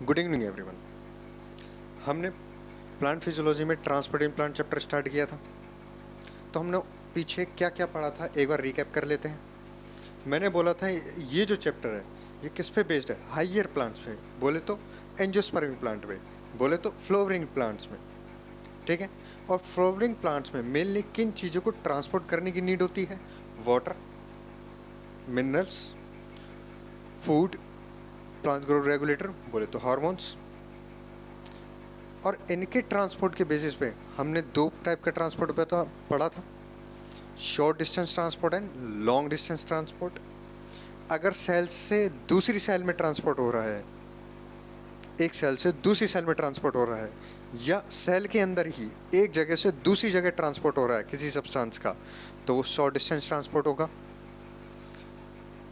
Good evening everyone. हमने plant physiology में transporting plant chapter start किया था, तो हमने पीछे क्या क्या पढ़ा था एक बार रिकैप कर लेते हैं। मैंने बोला था ये जो चैप्टर है ये किस पे बेस्ड है, हाइयर प्लांट्स पे, बोले तो एंजियोस्पर्मिक प्लांट पे, बोले तो फ्लावरिंग प्लांट्स में, ठीक है। और फ्लावरिंग प्लांट्स में मेनली किन चीज़ों को ट्रांसपोर्ट करने की नीड होती है? Water, minerals, food, plant growth regulator, बोले तो हार्मोन्स। और इनके ट्रांसपोर्ट के बेसिस पे हमने दो टाइप का ट्रांसपोर्ट पढ़ा था, short distance transport and long distance transport. अगर सेल से दूसरी सेल में ट्रांसपोर्ट हो रहा है, एक सेल से दूसरी सेल में ट्रांसपोर्ट हो रहा है, या सेल के अंदर ही एक जगह से दूसरी जगह ट्रांसपोर्ट हो रहा है किसी सब्सटेंस का, तो वो शॉर्ट डिस्टेंस ट्रांसपोर्ट होगा।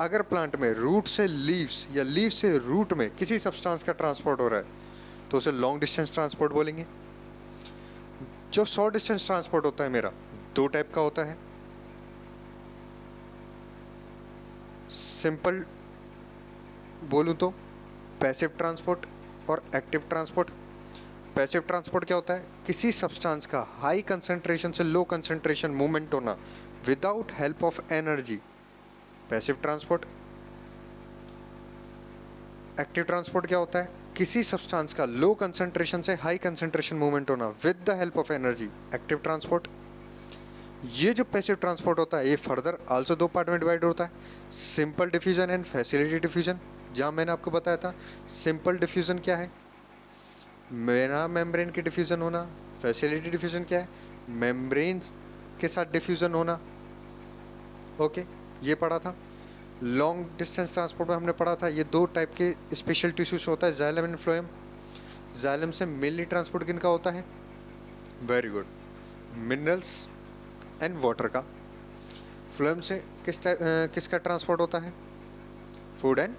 अगर प्लांट में रूट से लीव्स या लीव से रूट में किसी सब्सटेंस का ट्रांसपोर्ट हो रहा है तो उसे लॉन्ग डिस्टेंस ट्रांसपोर्ट बोलेंगे। जो शॉर्ट डिस्टेंस ट्रांसपोर्ट होता है मेरा दो टाइप का होता है, सिंपल बोलूँ तो पैसिव ट्रांसपोर्ट और एक्टिव ट्रांसपोर्ट। पैसिव ट्रांसपोर्ट क्या होता है? किसी सब्सटेंस का हाई कंसंट्रेशन से लो कंसंट्रेशन मूवमेंट होना without help of energy, passive transport. Active transport क्या होता है? किसी सब्सटेंस का लो कंसंट्रेशन से हाई कंसंट्रेशन मूवमेंट होना with the help of energy, active transport. ये जो पैसिव ट्रांसपोर्ट होता है ये फर्दर आल्सो दो पार्ट में डिवाइड होता है, simple diffusion and facilitated diffusion. जहाँ मैंने आपको बताया था सिंपल डिफ्यूजन क्या है, बिना मेम्ब्रेन के डिफ्यूजन होना। फैसिलिटेटेड डिफ्यूजन क्या है? मेम्ब्रेन के साथ डिफ्यूजन होना। ओके, ये पढ़ा था। लॉन्ग डिस्टेंस ट्रांसपोर्ट में हमने पढ़ा था ये दो टाइप के स्पेशल टिश्यूज होता है, जाइलम एंड फ्लोएम। जाइलम से मेनली ट्रांसपोर्ट किनका होता है? Very good, minerals and water का। फ्लोएम से किसका ट्रांसपोर्ट होता है? Food and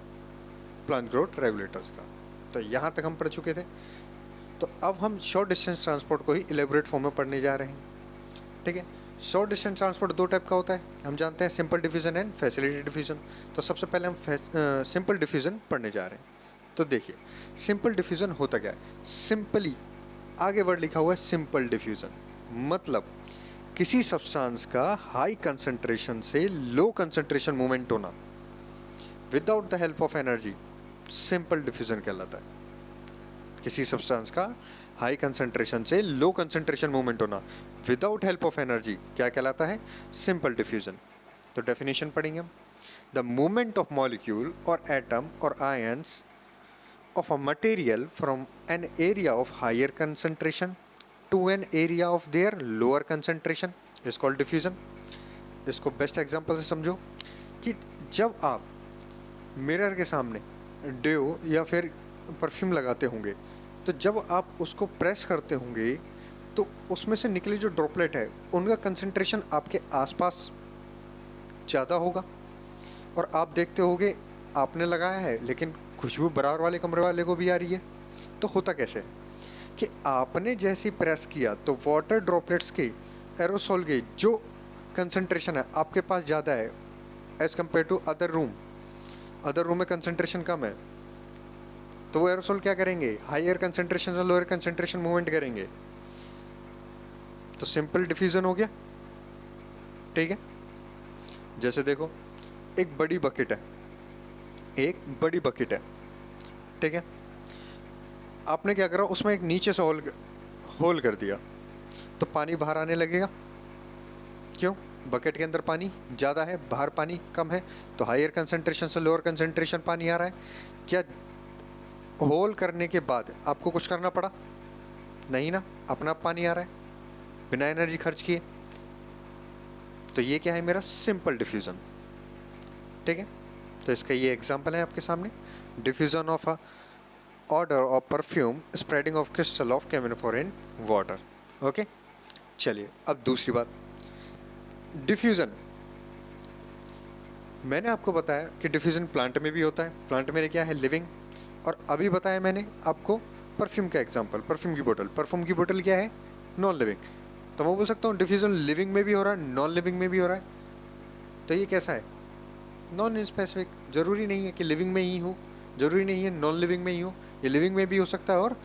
plant growth regulators का। तो यहाँ तक हम पढ़ चुके थे। तो अब हम शॉर्ट डिस्टेंस ट्रांसपोर्ट को ही इलेबोरेट फॉर्म में पढ़ने जा रहे हैं, ठीक है। शॉर्ट डिस्टेंस ट्रांसपोर्ट दो टाइप का होता है, हम जानते हैं, simple diffusion and facilitated diffusion. तो सबसे पहले हम सिंपल डिफ्यूजन पढ़ने जा रहे हैं। तो देखिए सिंपल डिफ्यूजन होता क्या है? सिंपली आगे वर्ड लिखा हुआ है सिंपल डिफ्यूजन, मतलब किसी सब्सटेंस का हाई कंसंट्रेशन से लो कंसंट्रेशन मूवमेंट होना without the help of energy, simple diffusion कहलाता है। किसी सब्सटेंस का हाई कंसंट्रेशन से लो कंसंट्रेशन मूवमेंट होना विदाउट हेल्प ऑफ एनर्जी क्या कहलाता है? Simple diffusion. तो डेफिनेशन पढ़ेंगे हम। द मूवमेंट ऑफ मॉलिक्यूल और एटम और ions of a material from an area of higher concentration to an area of their lower concentration is called diffusion. इसको best example से समझो कि जब आप मिरर के सामने डेओ या फिर परफ्यूम लगाते होंगे, तो जब आप उसको प्रेस करते होंगे तो उसमें से निकली जो ड्रॉपलेट है उनका कंसंट्रेशन आपके आसपास ज़्यादा होगा, और आप देखते होगे आपने लगाया है लेकिन खुशबू बराबर वाले कमरे वाले को भी आ रही है। तो होता कैसे है कि आपने जैसे प्रेस किया तो वाटर ड्रॉपलेट्स के एरोसोल के जो कंसंट्रेशन है आपके पास ज़्यादा है as compare to other room में कंसंट्रेशन कम है, तो वो एरोसोल क्या करेंगे? हायर कंसंट्रेशन से लोअर कंसंट्रेशन मूवमेंट करेंगे। तो सिंपल डिफ्यूजन हो गया, ठीक है। जैसे देखो एक बड़ी बकेट है, ठीक है। आपने क्या करा, उसमें एक नीचे से होल कर दिया तो पानी बाहर आने लगेगा। क्यों? बकेट के अंदर पानी ज़्यादा है, बाहर पानी कम है, तो हायर कंसंट्रेशन से लोअर कंसंट्रेशन पानी आ रहा है। क्या होल करने के बाद आपको कुछ करना पड़ा? नहीं ना, अपना पानी आ रहा है बिना एनर्जी खर्च किए। तो ये क्या है? मेरा सिंपल डिफ्यूज़न, ठीक है। तो इसका ये एग्जांपल है आपके सामने, diffusion of a order of perfume, spreading of crystal of camphor in water. Okay, चलिए अब दूसरी बात, डिफ्यूज़न। मैंने आपको बताया कि डिफ्यूज़न प्लांट में भी होता है। प्लांट में क्या है? लिविंग। और अभी बताया मैंने आपको परफ्यूम का एग्जांपल, परफ्यूम की बोतल क्या है? Non living. तो मैं बोल सकता हूँ डिफ्यूज़न लिविंग में भी हो रहा है, नॉन लिविंग में भी हो रहा है। तो ये कैसा है? Non specific. ज़रूरी नहीं है कि लिविंग में ही हो, जरूरी नहीं है नॉन लिविंग में ही हो, ये लिविंग में भी हो सकता है और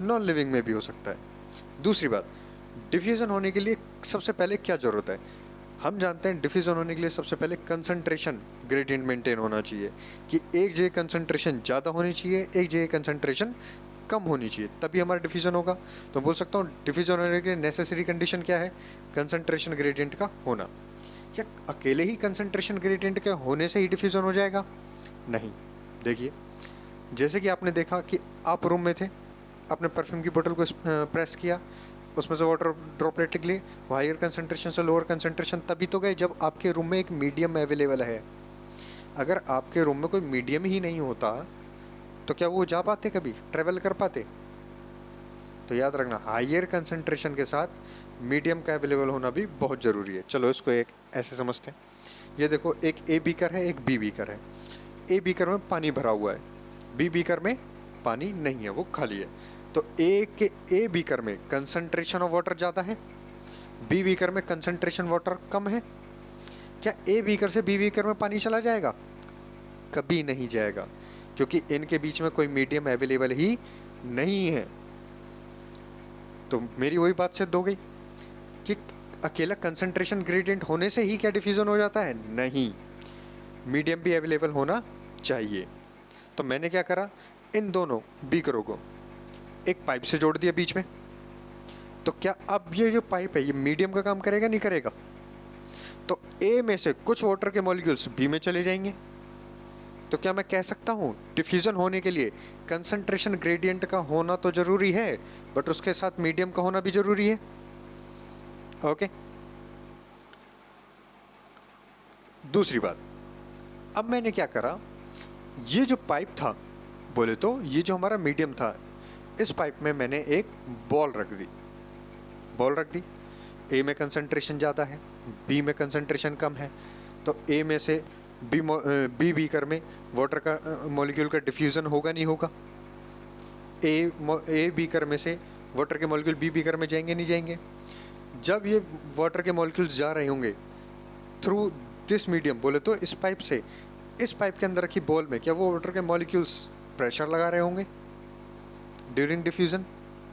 नॉन लिविंग में भी हो सकता है। दूसरी बात, डिफ्यूज़न होने के लिए सबसे पहले क्या ज़रूरत है? हम जानते हैं डिफ्यूज़न होने के लिए सबसे पहले कंसंट्रेशन ग्रेडियंट मेंटेन होना चाहिए, कि एक जगह कंसंट्रेशन ज़्यादा होनी चाहिए, एक जगह कंसंट्रेशन कम होनी चाहिए, तभी हमारा डिफ्यूज़न होगा। तो बोल सकता हूँ डिफ्यूज़न होने के लिए नेसेसरी कंडीशन क्या है? कंसंट्रेशन ग्रेडियंट का होना। क्या अकेले ही कंसंट्रेशन ग्रेडियंट के होने से ही डिफ्यूज़न हो जाएगा? नहीं। देखिए, जैसे कि आपने देखा कि आप रूम में थे, आपने परफ्यूम की बोतल को प्रेस किया, उसमें से वाटर ड्रॉपलेट निकले, वो हायर कंसंट्रेशन से लोअर कंसंट्रेशन तभी तो गए जब आपके रूम में एक मीडियम अवेलेबल है। अगर आपके रूम में कोई मीडियम ही नहीं होता तो क्या वो जा पाते, कभी ट्रेवल कर पाते? तो याद रखना, हायर कंसंट्रेशन के साथ मीडियम का अवेलेबल होना भी बहुत ज़रूरी है। चलो इसको एक ऐसे समझते हैं। ये देखो, एक ए बीकर है, एक बी बीकर है। ए बीकर में पानी भरा हुआ है, बी बीकर में पानी नहीं है, वो खाली है। तो ए बीकर में कंसंट्रेशन ऑफ वाटर ज़्यादा है, बी बीकर में कंसंट्रेशन वाटर कम है। क्या ए बीकर से बी बीकर में पानी चला जाएगा? कभी नहीं जाएगा, क्योंकि इनके बीच में कोई मीडियम अवेलेबल ही नहीं है। तो मेरी वही बात सिद्ध हो गई कि अकेला कंसंट्रेशन ग्रेडियंट होने से ही क्या डिफ्यूज़न हो जाता है? नहीं, मीडियम भी अवेलेबल होना चाहिए। तो मैंने क्या करा, इन दोनों बीकरों को एक पाइप से जोड़ दिया बीच में। तो क्या अब ये जो पाइप है ये मीडियम का काम करेगा, नहीं करेगा? तो ए में से कुछ वाटर के मॉलिक्यूल्स बी में चले जाएंगे। तो क्या मैं कह सकता हूँ डिफ्यूज़न होने के लिए कंसंट्रेशन ग्रेडियंट का होना तो ज़रूरी है, बट उसके साथ मीडियम का होना भी ज़रूरी है? ओके। दूसरी बात, अब मैंने क्या करा, ये जो पाइप था, बोले तो ये जो हमारा मीडियम था, इस पाइप में मैंने एक बॉल रख दी। बॉल रख दी, ए में कंसंट्रेशन ज़्यादा है, बी में कंसंट्रेशन कम है। तो ए में से बी बीकर में वाटर का मॉलिक्यूल का डिफ्यूज़न होगा, नहीं होगा? ए बीकर में से वाटर के मॉलिक्यूल बी बीकर में जाएंगे, नहीं जाएंगे? जब ये वाटर के मॉलिक्यूल्स जा रहे होंगे थ्रू दिस मीडियम, बोले तो इस पाइप से, इस पाइप के अंदर रखी बॉल में क्या वो वाटर के मॉलिक्यूल्स प्रेशर लगा रहे होंगे ड्यूरिंग डिफ्यूज़न?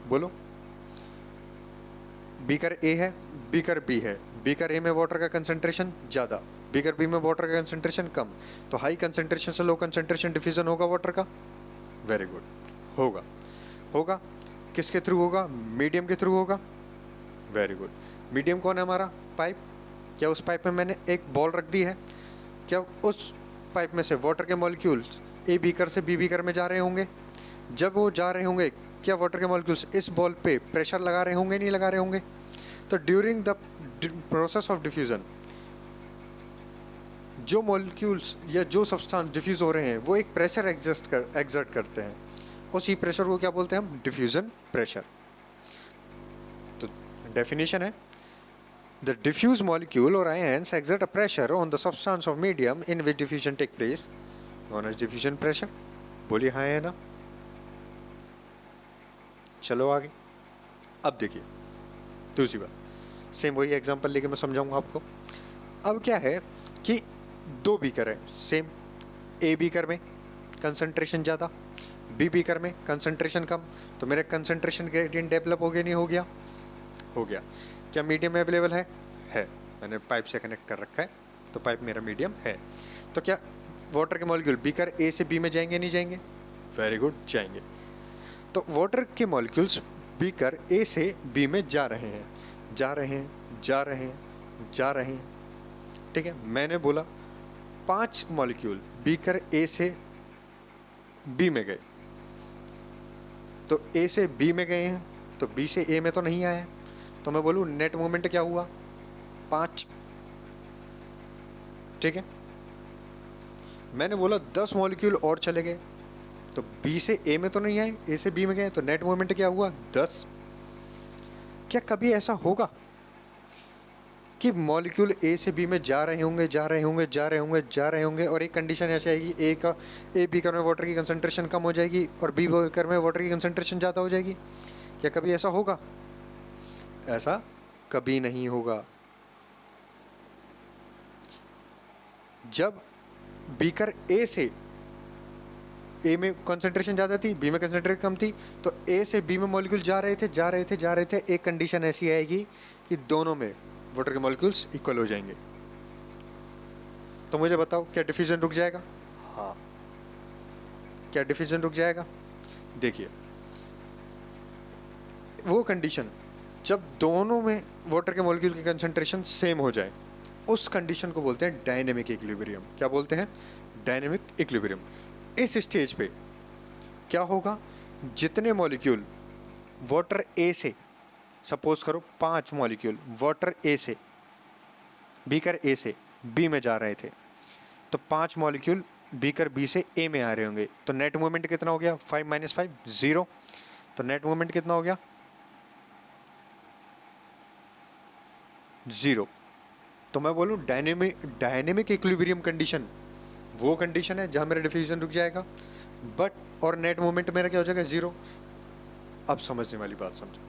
बोलो। बीकर ए है, बीकर बी है, बीकर ए में वाटर का कंसंट्रेशन ज़्यादा, बीकर बी में वाटर का कंसंट्रेशन कम। तो हाई कंसंट्रेशन से लो कंसंट्रेशन डिफ्यूज़न होगा वाटर का? वेरी गुड, होगा। होगा किसके थ्रू होगा? मीडियम के थ्रू होगा। Very good. मीडियम कौन है हमारा? पाइप। क्या उस पाइप में मैंने एक बॉल रख दी है? क्या उस पाइप में से वाटर के मॉलिक्यूल्स ए बीकर से बी बीकर में जा रहे होंगे? जब वो जा रहे होंगे, क्या वाटर के मॉलिक्यूल्स इस बॉल पे प्रेशर लगा रहे होंगे, नहीं लगा रहे होंगे? तो during the process of diffusion जो मॉलिक्यूल्स या जो सब्सटेंस डिफ्यूज़ हो रहे हैं वो एक प्रेशर एग्जर्ट करते हैं। उसी प्रेशर को क्या बोलते हैं हम? Diffusion pressure. तो डेफिनेशन है, द डिफ्यूज मॉलिक्यूल और ions exert a pressure on the substance of medium in which diffusion take place, known as diffusion pressure। बोलिए हाँ है ना? चलो आगे। अब देखिए दूसरी बात, सेम वही एग्जांपल लेके मैं समझाऊंगा आपको। अब क्या है कि दो बीकर है, सेम। ए बीकर में कंसंट्रेशन ज़्यादा, बी बीकर में कंसंट्रेशन कम। तो मेरा कंसंट्रेशन ग्रेडियंट डेवलप हो गया, नहीं हो गया? हो गया। क्या मीडियम अवेलेबल है? है। मैंने पाइप से कनेक्ट कर रखा है, तो पाइप मेरा मीडियम है। तो क्या वाटर के मॉलिक्यूल बीकर ए से बी में जाएंगे, नहीं जाएंगे? वेरी गुड, जाएंगे। तो वाटर के मॉलिक्यूल्स बीकर ए से बी में जा रहे हैं, जा रहे हैं, जा रहे हैं, जा रहे हैं। ठीक है, मैंने बोला 5 मॉलिक्यूल बीकर ए से बी में गए। तो ए से बी में गए हैं, तो बी से ए में तो नहीं आया। तो मैं बोलूँ नेट मूवमेंट क्या हुआ? 5। ठीक है। मैंने बोला 10 मॉलिक्यूल और चले गए, तो बी से ए में तो नहीं आए, ए से बी में गए, तो नेट मूवमेंट क्या हुआ? 10। क्या कभी ऐसा होगा कि मॉलिक्यूल ए से बी में जा रहे होंगे, जा रहे होंगे, जा रहे होंगे, जा रहे होंगे, और एक कंडीशन ऐसी आएगी ए बीकर में वाटर की कंसंट्रेशन कम हो जाएगी और बी बीकर में वाटर की कंसंट्रेशन ज़्यादा हो जाएगी? क्या कभी ऐसा होगा? ऐसा कभी नहीं होगा। जब बीकर ए से ए में कंसंट्रेशन ज़्यादा थी, बी में कंसंट्रेशन कम थी, तो ए से बी में मॉलिक्यूल जा रहे थे। एक कंडीशन ऐसी आएगी कि दोनों में वाटर के मॉलिक्यूल्स इक्वल हो जाएंगे। तो मुझे बताओ क्या डिफ्यूजन रुक जाएगा? हाँ, क्या डिफ्यूजन रुक जाएगा? देखिए, वो कंडीशन जब दोनों में वाटर के मॉलिक्यूल की कंसंट्रेशन सेम हो जाए, उस कंडीशन को बोलते हैं डायनेमिक इक्विलिब्रियम। क्या बोलते हैं? Dynamic equilibrium. इस स्टेज पे क्या होगा, जितने मॉलिक्यूल वाटर ए से, सपोज करो 5 मॉलिक्यूल वाटर ए से, बीकर ए से बी में जा रहे थे, तो 5 मॉलिक्यूल बीकर बी से ए में आ रहे होंगे, तो नेट मूवमेंट कितना हो गया? 5 - 5 0। तो नेट मूवमेंट कितना हो गया? 0। तो मैं बोलूँ डायनेमिक इक्विलिब्रियम कंडीशन वो कंडीशन है जहाँ मेरा डिफ्यूजन रुक जाएगा, बट और नेट मूवमेंट मेरा क्या हो जाएगा? 0। अब समझने वाली बात समझो।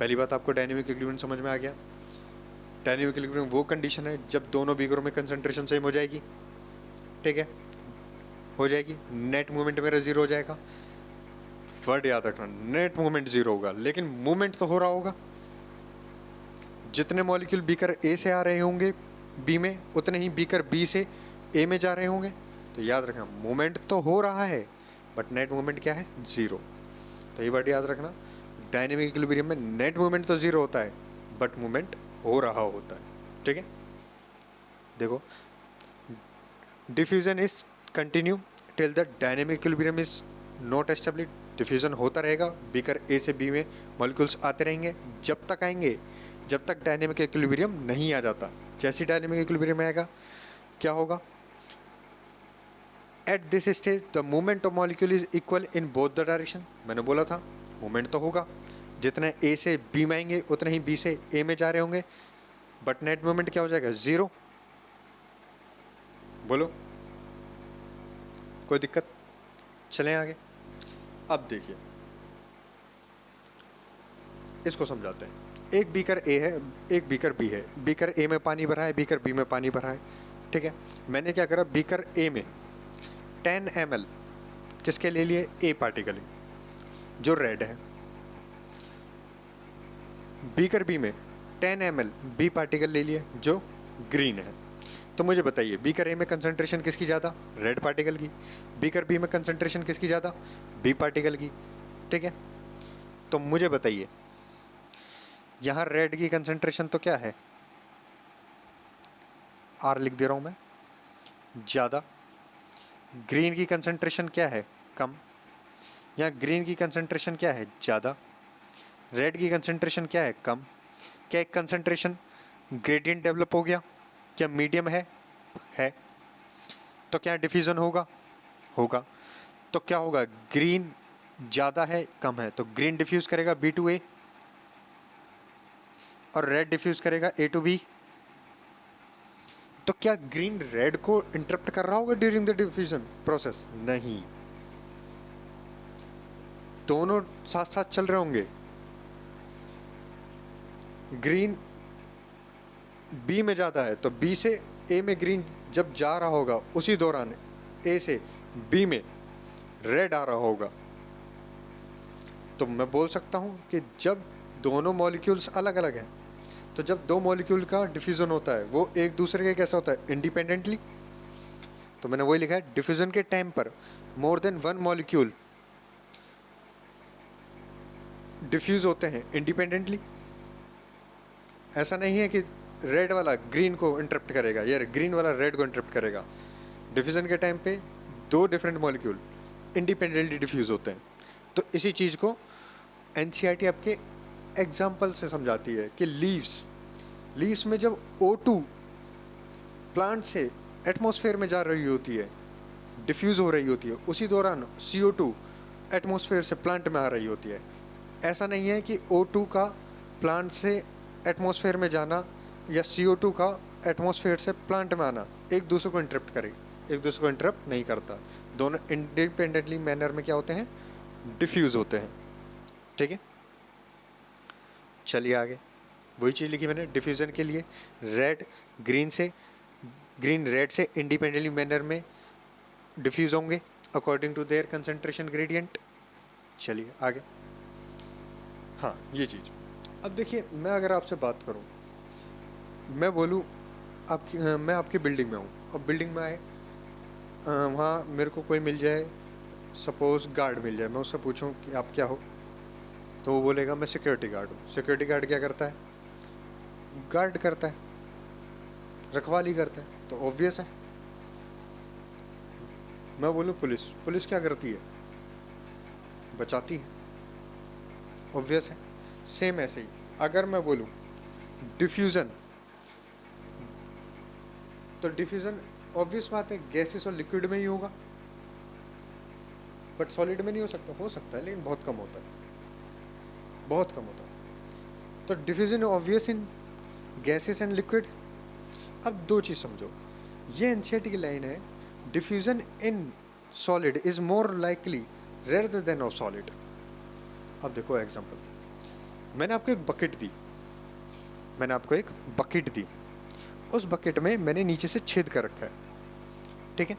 पहली बात, आपको डायनेमिक इक्विलिब्रियम समझ में आ गया। डायनेमिक इक्विलिब्रियम वो कंडीशन है जब दोनों बीकरों में कंसंट्रेशन सेम हो जाएगी, ठीक है, हो जाएगी, नेट मूवमेंट मेरा 0 हो जाएगा। वर्ड याद रखना, नेट मूवमेंट 0 होगा, लेकिन मूवमेंट तो हो रहा होगा। जितने मॉलिक्यूल बीकर ए से आ रहे होंगे बी में, उतने ही बीकर बी से ए में जा रहे होंगे। तो याद रखना, मूवमेंट तो हो रहा है, बट नेट मूवमेंट क्या है? 0। तो ये वर्ड याद रखना, डायनेमिक इक्विलिब्रियम में नेट मूवमेंट तो 0 होता है, बट मूवमेंट हो रहा होता है, ठीक है। देखो, diffusion is continue till the dynamic equilibrium is not establish. Diffusion होता रहेगा, बीकर ए से बी में मॉलिक्यूल्स आते रहेंगे, जब तक आएंगे जब तक डायनेमिक इक्विलिब्रियम नहीं आ जाता। जैसे डायनेमिक इक्विलिब्रियम आएगा, क्या होगा? At this stage the movement of molecule is equal in both the direction. मैंने बोला था मूवमेंट तो होगा, जितने ए से बी में आएंगे उतने ही बी से ए में जा रहे होंगे, बट नेट मूवमेंट क्या हो जाएगा? 0। बोलो, कोई दिक्कत? चलें आगे। अब देखिए, इसको समझाते हैं। एक बीकर ए है, एक बीकर बी है। बीकर ए में पानी भरा है, बीकर बी में पानी भरा है, ठीक है। मैंने क्या करा, बीकर ए में 10 ml किसके ले लिए? ए पार्टिकल जो रेड है। बीकर बी में 10 ml बी पार्टिकल ले लिए जो ग्रीन है। तो मुझे बताइए, बीकर ए में कंसंट्रेशन किसकी ज़्यादा? रेड पार्टिकल की। बीकर बी में कंसंट्रेशन किसकी ज़्यादा? बी पार्टिकल की, ठीक है। तो मुझे बताइए, यहाँ रेड की कंसंट्रेशन तो क्या है? आर लिख दे रहा हूँ मैं, ज़्यादा। ग्रीन की कंसंट्रेशन क्या है? कम। यहाँ ग्रीन की कंसंट्रेशन क्या है? ज़्यादा। रेड की कंसंट्रेशन क्या है? कम। क्या एक कंसंट्रेशन ग्रेडियंट डेवलप हो गया? क्या मीडियम है? तो क्या डिफ्यूजन होगा? होगा। तो क्या होगा? ग्रीन ज़्यादा है, कम है, तो ग्रीन डिफ्यूज़ करेगा बी टू ए, और रेड डिफ्यूज़ करेगा ए टू बी। तो क्या ग्रीन रेड को इंटरप्ट कर रहा होगा ड्यूरिंग द डिफ्यूजन प्रोसेस? नहीं, दोनों साथ साथ चल रहे होंगे। ग्रीन बी में ज़्यादा है, तो बी से ए में ग्रीन जब जा रहा होगा, उसी दौरान ए से बी में रेड आ रहा होगा। तो मैं बोल सकता हूँ कि जब दोनों मॉलिक्यूल्स अलग अलग हैं, तो जब दो मॉलिक्यूल का डिफ्यूज़न होता है, वो एक दूसरे के कैसा होता है? इंडिपेंडेंटली। तो मैंने वही लिखा है, डिफ्यूज़न के टाइम पर more than one molecule diffuse होते हैं इंडिपेंडेंटली। ऐसा नहीं है कि रेड वाला ग्रीन को इंटरप्ट करेगा या ग्रीन वाला रेड को इंटरप्ट करेगा। डिफ्यूज़न के टाइम पे दो डिफरेंट मॉलिक्यूल इंडिपेंडेंटली डिफ्यूज़ होते हैं। तो इसी चीज़ को एनसीईआरटी आपके एग्जाम्पल से समझाती है कि लीव्स में जब O2 प्लांट से एटमॉस्फेयर में जा रही होती है, डिफ्यूज़ हो रही होती है, उसी दौरान CO2 एटमॉस्फेयर से प्लांट में आ रही होती है। ऐसा नहीं है कि O2 का प्लांट से एटमॉस्फेयर में जाना या CO2 का एटमॉस्फेयर से प्लांट में आना एक दूसरे को इंटरप्ट करे, एक दूसरे को इंटरप्ट नहीं करता। दोनों इंडिपेंडेंटली मैनर में क्या होते हैं? डिफ्यूज़ होते हैं, ठीक है। चलिए आगे, वही चीज़ लिखी मैंने डिफ्यूज़न के लिए, ग्रीन रेड से इंडिपेंडेंटली मैनर में डिफ्यूज़ होंगे, according to their concentration gradient. चलिए आगे। हाँ ये चीज़। अब देखिए मैं अगर आपसे बात करूँ, मैं बोलूँ आपकी मैं आपकी बिल्डिंग में हूँ और बिल्डिंग में आए वहाँ मेरे को कोई मिल जाए, सपोज़ गार्ड मिल जाए, मैं उससे पूछूं कि आप क्या हो, तो वो बोलेगा मैं सिक्योरिटी गार्ड हूँ। सिक्योरिटी गार्ड क्या करता है? गार्ड करता है, रखवाली करता है, तो ऑब्वियस है। मैं बोलूँ पुलिस, पुलिस क्या करती है? बचाती है, ऑब्वियस है। सेम ऐसे ही अगर मैं बोलूँ डिफ्यूज़न, तो डिफ्यूज़न ऑब्वियस बात है गैसेस और लिक्विड में ही होगा, बट सॉलिड में नहीं हो सकता है लेकिन बहुत कम होता है, बहुत कम होता है। तो diffusion obvious in gases and liquid. अब दो चीज़ समझो, ये एनसीईआरटी की लाइन है, diffusion in solid is more likely rare than of solid. अब देखो एग्जांपल, मैंने आपको एक बकेट दी, मैंने आपको एक बकेट दी, उस बकेट में मैंने नीचे से छेद कर रखा है, ठीक है।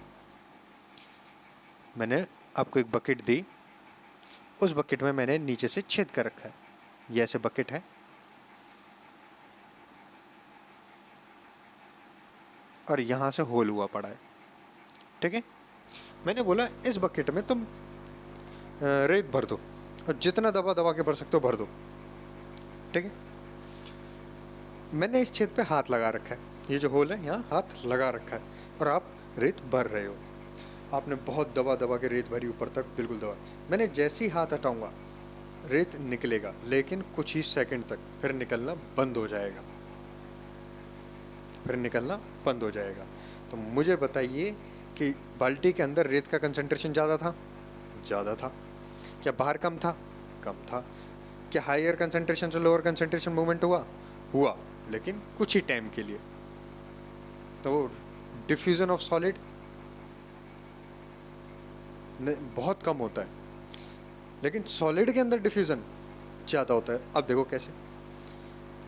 मैंने आपको एक बकेट दी, उस बकेट में मैंने नीचे से छेद कर रखा है, ये ऐसे बकेट है और यहाँ से होल हुआ पड़ा है, ठीक है। मैंने बोला इस बकेट में तुम रेत भर दो और जितना दबा दबा के भर सकते हो भर दो, ठीक है। मैंने इस छेद पे हाथ लगा रखा है, ये जो होल है यहाँ हाथ लगा रखा है और आप रेत भर रहे हो। आपने बहुत दबा दबा के रेत भरी ऊपर तक, बिल्कुल दबा। मैंने जैसे ही हाथ हटाऊंगा रेत निकलेगा, लेकिन कुछ ही सेकंड तक फिर निकलना बंद हो जाएगा, फिर निकलना बंद हो जाएगा। तो मुझे बताइए कि बाल्टी के अंदर रेत का कंसंट्रेशन ज़्यादा था? ज़्यादा था। क्या बाहर कम था? कम था। क्या हायर कंसंट्रेशन से लोअर कंसंट्रेशन मूवमेंट हुआ? हुआ, लेकिन कुछ ही टाइम के लिए। तो डिफ्यूज़न ऑफ सॉलिड बहुत कम होता है, लेकिन सॉलिड के अंदर डिफ्यूज़न ज़्यादा होता है। अब देखो कैसे,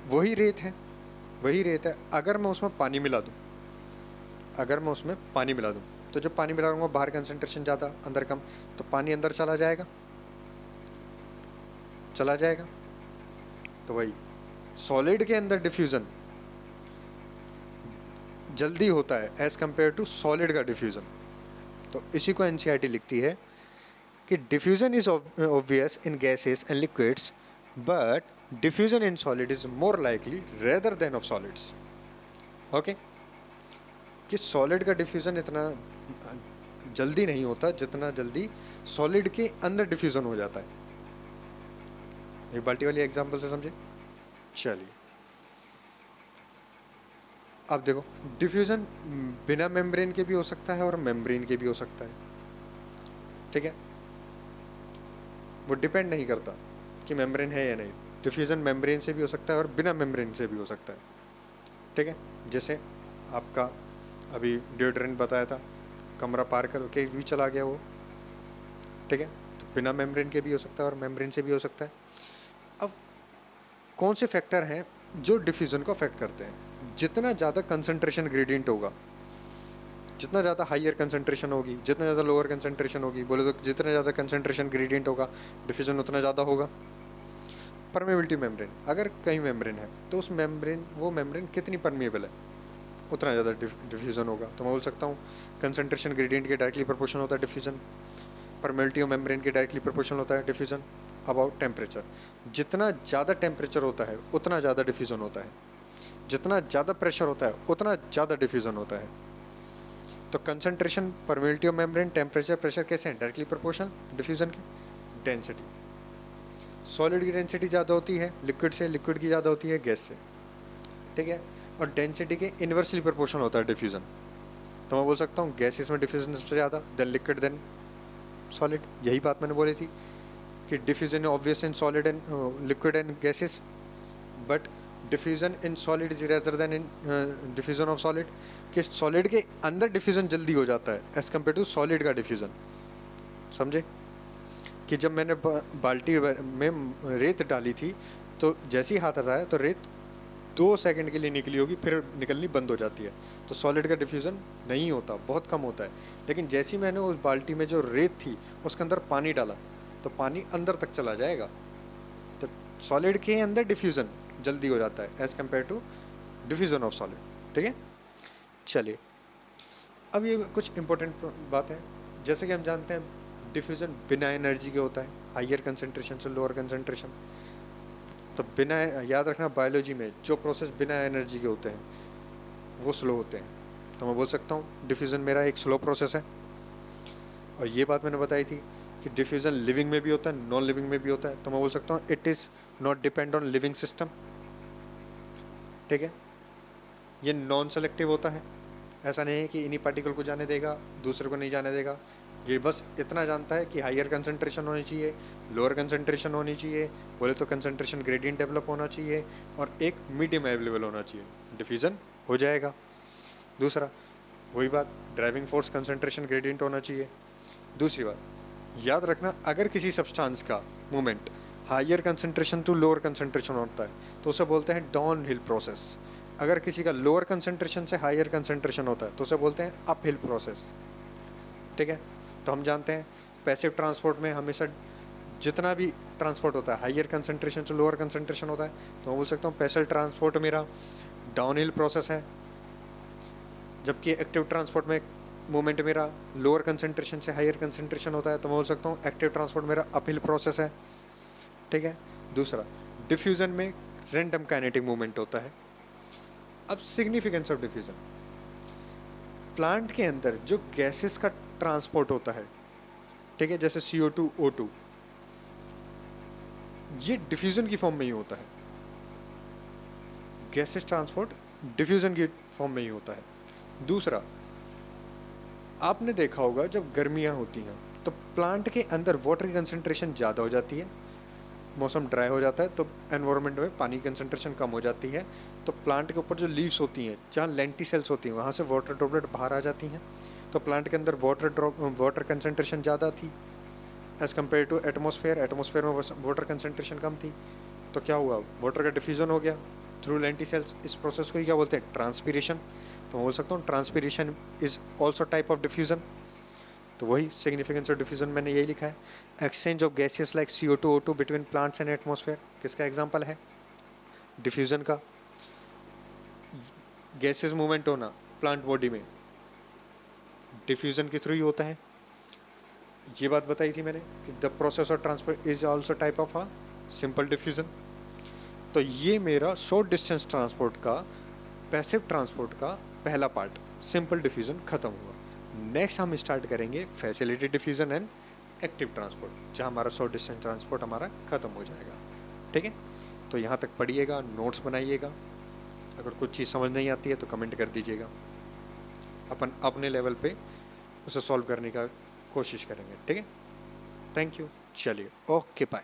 वही रेत है, वही रेत है, अगर मैं उसमें पानी मिला दूँ, अगर मैं उसमें पानी मिला दूँ, तो जब पानी मिला दूँगा बाहर कंसंट्रेशन ज़्यादा अंदर कम, तो पानी अंदर चला जाएगा, चला जाएगा। तो वही सॉलिड के अंदर डिफ्यूज़न जल्दी होता है एज़ कम्पेयर टू सॉलिड का डिफ्यूज़न। तो इसी को एनसीईआरटी लिखती है कि diffusion is obvious in gases and liquids, but diffusion in solid is more likely rather than of solids. Okay, कि सॉलिड का डिफ्यूज़न इतना जल्दी नहीं होता जितना जल्दी सॉलिड के अंदर डिफ्यूज़न हो जाता है। ये बाल्टी वाली एग्जांपल से समझे। चलिए अब देखो, डिफ्यूज़न बिना मेम्ब्रेन के भी हो सकता है और मेम्ब्रेन के भी हो सकता है, ठीक है। वो डिपेंड नहीं करता कि मेम्ब्रेन है या नहीं। डिफ्यूज़न मेम्ब्रेन से भी हो सकता है और बिना मेम्ब्रेन से भी हो सकता है, ठीक है। जैसे आपका अभी डिओड्रेंट बताया था, कमरा पार करके भी चला गया वो, ठीक है। तो बिना मेम्ब्रेन के भी हो सकता है और मेम्ब्रेन से भी हो सकता है। अब कौन से फैक्टर हैं जो डिफ्यूज़न को अफेक्ट करते हैं? जितना ज़्यादा कंसंट्रेशन ग्रेडियंट होगा, जितना ज़्यादा हाइयर कंसंट्रेशन होगी, जितना ज़्यादा लोअर कंसंट्रेशन होगी, बोले तो जितना ज़्यादा कंसंट्रेशन ग्रेडियंट होगा डिफ्यूज़न उतना ज़्यादा होगा। परमेबिलिटी मेम्ब्रेन, अगर कहीं मेम्ब्रेन है तो उस मेम्ब्रेन, वो मेम्ब्रेन कितनी परमिएबल है, उतना ज़्यादा डिफ्यूज़न होगा। तो मैं बोल सकता हूँ कंसंट्रेशन ग्रेडियंट के डायरेक्टली प्रोपोर्शनल होता है डिफ्यूज़न, परमेबिलिटी ऑफ मेम्ब्रेन के डायरेक्टली प्रोपोर्शनल होता है डिफ्यूज़न अबाउट टेम्परेचर। जितना ज़्यादा टेम्परेचर होता है उतना ज़्यादा डिफ्यूज़न होता है, जितना ज़्यादा प्रेशर होता है उतना ज़्यादा डिफ्यूज़न होता है। तो concentration, permeability of membrane, temperature, pressure कैसे हैं? डायरेक्टली प्रोपोर्शनल डिफ्यूज़न के। डेंसिटी, सॉलिड की डेंसिटी ज़्यादा होती है लिक्विड से, लिक्विड की ज़्यादा होती है गैस से, ठीक है। और डेंसिटी के इन्वर्सली प्रोपोर्शनल होता है डिफ्यूज़न। तो मैं बोल सकता हूँ गैसेस में डिफ्यूज़न सबसे ज़्यादा, देन लिक्विड, देन सॉलिड। यही बात मैंने बोली थी कि diffusion obvious in solid and liquid and gases, but diffusion in solid is rather then in diffusion of solid. कि सॉलिड के अंदर डिफ्यूज़न जल्दी हो जाता है एज़ कम्पेयर टू सॉलिड का डिफ्यूज़न। समझे कि जब मैंने बाल्टी में रेत डाली थी तो जैसे ही हाथ हटाया तो रेत 2 सेकंड के लिए निकली होगी, फिर निकलनी बंद हो जाती है। तो सॉलिड का डिफ्यूज़न नहीं होता, बहुत कम होता है। लेकिन जैसे ही मैंने उस बाल्टी में जो रेत थी उसके अंदर पानी डाला तो पानी अंदर तक चला जाएगा। तो सॉलिड के अंदर डिफ्यूज़न जल्दी हो जाता है as compare to diffusion of solid. ठीक है, चलिए अब ये कुछ इंपॉर्टेंट बात है। जैसे कि हम जानते हैं डिफ्यूज़न बिना एनर्जी के होता है, हाइयर कंसंट्रेशन से लोअर कंसंट्रेशन। तो बिना, याद रखना बायोलॉजी में जो प्रोसेस बिना एनर्जी के होते हैं वो स्लो होते हैं। तो मैं बोल सकता हूँ डिफ्यूज़न मेरा एक स्लो प्रोसेस है। और ये बात मैंने बताई थी कि डिफ्यूज़न लिविंग में भी होता है, नॉन लिविंग में भी होता है। तो मैं बोल सकता हूँ it is not depend on living system. ठीक है, ये नॉन सेलेक्टिव होता है। ऐसा नहीं है कि इन्हीं पार्टिकल को जाने देगा, दूसरे को नहीं जाने देगा। ये बस इतना जानता है कि हाइयर कंसंट्रेशन होनी चाहिए, लोअर कंसंट्रेशन होनी चाहिए, बोले तो कंसंट्रेशन ग्रेडियंट डेवलप होना चाहिए और एक मीडियम अवेलेबल होना चाहिए, डिफ्यूज़न हो जाएगा। दूसरा वही बात, ड्राइविंग फोर्स कंसंट्रेशन ग्रेडियंट होना चाहिए। दूसरी बात याद रखना, अगर किसी सब्सटेंस का movement higher concentration to lower concentration होता है तो उसे बोलते हैं डाउन हिल प्रोसेस। अगर किसी का लोअर कंसंट्रेशन से हाइयर कंसंट्रेशन होता है तो उसे बोलते हैं अप हिल प्रोसेस। ठीक है, तो हम जानते हैं पैसिव ट्रांसपोर्ट में हमेशा जितना भी ट्रांसपोर्ट होता है हाइयर कंसंट्रेशन से लोअर कंसंट्रेशन होता है। तो मैं बोल सकता हूँ पैसिव ट्रांसपोर्ट मेरा डाउन हिल प्रोसेस है, जबकि एक्टिव ट्रांसपोर्ट में मूवमेंट मेरा लोअर कंसंट्रेशन से हाइयर कंसंट्रेशन होता है। तो मैं बोल सकता हूँ एक्टिव ट्रांसपोर्ट मेरा अप हिल प्रोसेस है। ठीक है, दूसरा डिफ्यूज़न में रैंडम काइनेटिक मूवमेंट होता है। अब सिग्निफिकेंस ऑफ डिफ्यूज़न, प्लांट के अंदर जो गैसेस का ट्रांसपोर्ट होता है, ठीक है, जैसे CO2 O2, ये डिफ्यूज़न की फॉर्म में ही होता है। गैसेस ट्रांसपोर्ट डिफ्यूज़न की फॉर्म में ही होता है। दूसरा, आपने देखा होगा जब गर्मियाँ होती हैं तो प्लांट के अंदर वाटर की कंसंट्रेशन ज़्यादा हो जाती है, मौसम ड्राई हो जाता है तो एनवायरनमेंट में पानी की कंसंट्रेशन कम हो जाती है। तो प्लांट के ऊपर जो लीव्स होती हैं, जहाँ लेंटिसेल्स होती हैं, वहाँ से वाटर ड्रॉपलेट बाहर आ जाती हैं। तो प्लांट के अंदर वाटर कंसंट्रेशन ज़्यादा थी as compare to atmosphere. Atmosphere में वाटर कंसंट्रेशन कम थी। तो क्या हुआ, वाटर का डिफ्यूज़न हो गया थ्रू लेंटिसेल्स। इस प्रोसेस को ही क्या बोलते हैं, ट्रांसपीरेशन। तो मैं बोल सकता हूँ transpiration is also type of diffusion. तो वही सिग्निफिकेंस ऑफ डिफ्यूज़न मैंने यही लिखा है, exchange of gases like CO2 O2 between plants and atmosphere. किसका एग्जांपल है, डिफ्यूज़न का। गैसेस मूवमेंट होना प्लांट बॉडी में डिफ्यूज़न के थ्रू ही होता है। ये बात बताई थी मैंने कि the process of transport is also type of a simple diffusion. तो ये मेरा शॉर्ट डिस्टेंस ट्रांसपोर्ट का, पैसिव ट्रांसपोर्ट का पहला पार्ट सिंपल डिफ्यूज़न ख़त्म हुआ। नेक्स्ट हम स्टार्ट करेंगे facility diffusion and active transport, जहाँ हमारा शॉर्ट डिस्टेंस ट्रांसपोर्ट हमारा ख़त्म हो जाएगा। ठीक है, तो यहाँ तक पढ़िएगा, नोट्स बनाइएगा। अगर कुछ चीज़ समझ नहीं आती है तो कमेंट कर दीजिएगा, अपन अपने लेवल पे उसे सॉल्व करने का कोशिश करेंगे। ठीक है, थैंक यू, चलिए ओके बाय।